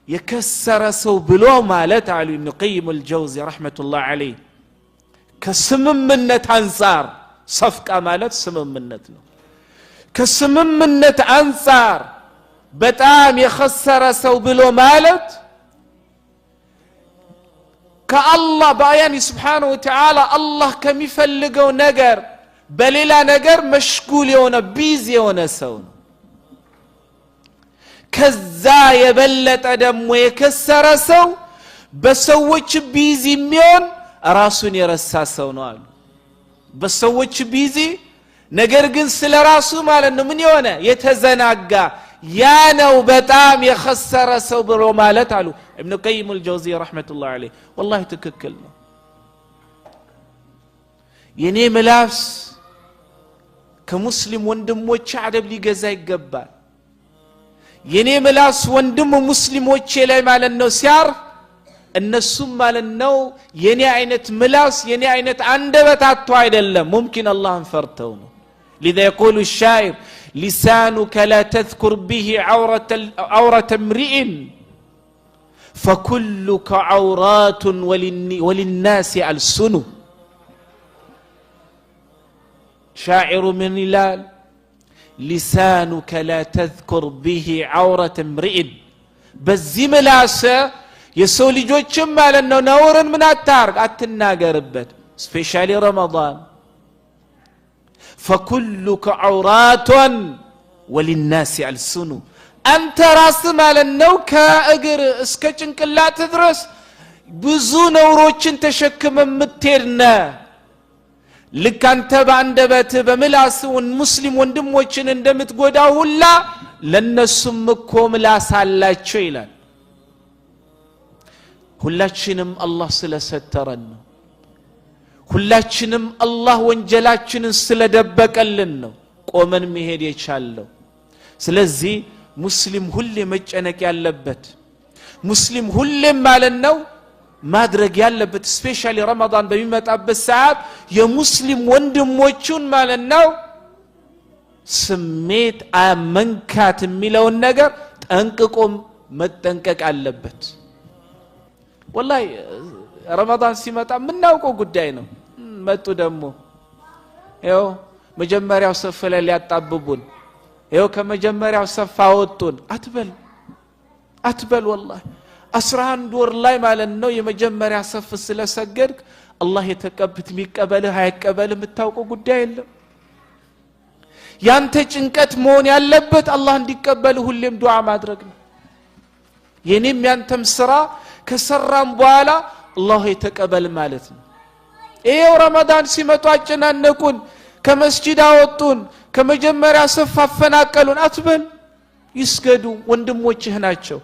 የከሰረ ሰው ብሎ ማለት አሉ ኢብኑ ቀይም አልጀውዚ ረህመቱላህ ዐለይሂ ከስምምነት አንፃር ሰፍቃ ማለት ስምምነት ነው ከስምምነት አንፃር በጣም የከሰረ ሰው ብሎ ማለት ከአላህ ባያኒ ሱብሓነሁ ወተዓላ አላህ ከሚፈልገው ነገር በሌላ ነገር መሽጉል የሆነ ቢዚ የሆነ ሰው ነው ከዛ የበለጠ ደግሞ የከሰረ ሰው በሰዎች ቢዚ የሚሆን ራሱን የረሳ ሰው ነው አሉ በሰዎች ቢዚ ነገር ግን ስለራሱ ማለት ነው ምን የሆነ የተዘናጋ ያ ነው በጣም የከሰረ ሰው ብሎ ማለት አሉ ኢብኑ ቀይም አልጀውዚ ረህመቱላህ ዐለይሂ ወላሂ ትክክል ነው የኔ ምላስ ከሙስሊም ወንድሞች አደብ ሊገዛ ይገባል የኔ ምላስ ወንድም ሙስሊሞች ላይ ማለት ነው ሲያር እነሱም ማለት ነው የኔ አይነት ምላስ የኔ አይነት አንደበት አጥቶ አይደለም ሙምኪን አላህን ፈርተው ነው لذا يقول الشاعر لسانك لا تذكر به عورة امرئ فكلك عورات وللناس ألسن شاعر من هلال لسانك لا تذكر به عورة امرئ بزي ملاسة يسول جوجم على انه نورن من التارق اتناقربت سبيشالي رمضان فكلك عورات وللناس ألسن انت راس على انه كاقر اسكتشن كلا تدرس بزو نوروچن تشكم متيرنا ልክ አንተ ባንደበት በምላስውን ሙስሊም ወንድሞችን እንደምትጎዳው ሁላ ለነሱም እኮ ምላስ አላቸው ይላል ሁላችንም አላህ ስለሰተረን ነው ሁላችንም አላህ ወንጀላችንን ስለደበቀልን ነው ቆመን መሄድ የቻለው ስለዚህ ሙስሊም ሁሌ መጨነቅ ያለበት ሙስሊም ሁሌ ማለት ነው ማድረግ ያለበት ስፔሻሊ ረመዳን በሚመጣበት ሰዓት የሙስሊም ወንድሞቹን ማለት ነው ስሜት አመንካት የሚለውን ነገር ጠንቅቆ መጠንቀቅ አለበት ወላሂ ረመዳን ሲመጣ ምናውቀው ጉዳይ ነው መጡ ደግሞ ይኸው መጀመሪያው ሰፍ ላይ ሊያጣብቡን ይኸው ከመጀመሪያው ሰፍ አወጡን አትበል ወላሂ 11 ወር ላይ ማለት ነው የመጀመሪያ ሰፍ ስለሰገድክ አላህ የተቀበት የሚቀበልህ አይቀበልህ የምታውቀው ጉዳይ የለም ያንተ ጭንቀት መሆን ያለበት አላህ እንዲቀበልህ ሁሌም ዱዓ ማድረግ ነው የኔም ያንተም ስራ ከሰራም በኋላ አላህ የተቀበል ማለት ነው ይሄው ረመዳን ሲመጡ አጨናነቁን ከመስጂድ አወጡን ከመጀመሪያ ሰፍ አፈናቀሉን አትበል ይስገዱ ወንድሞችህ ናቸው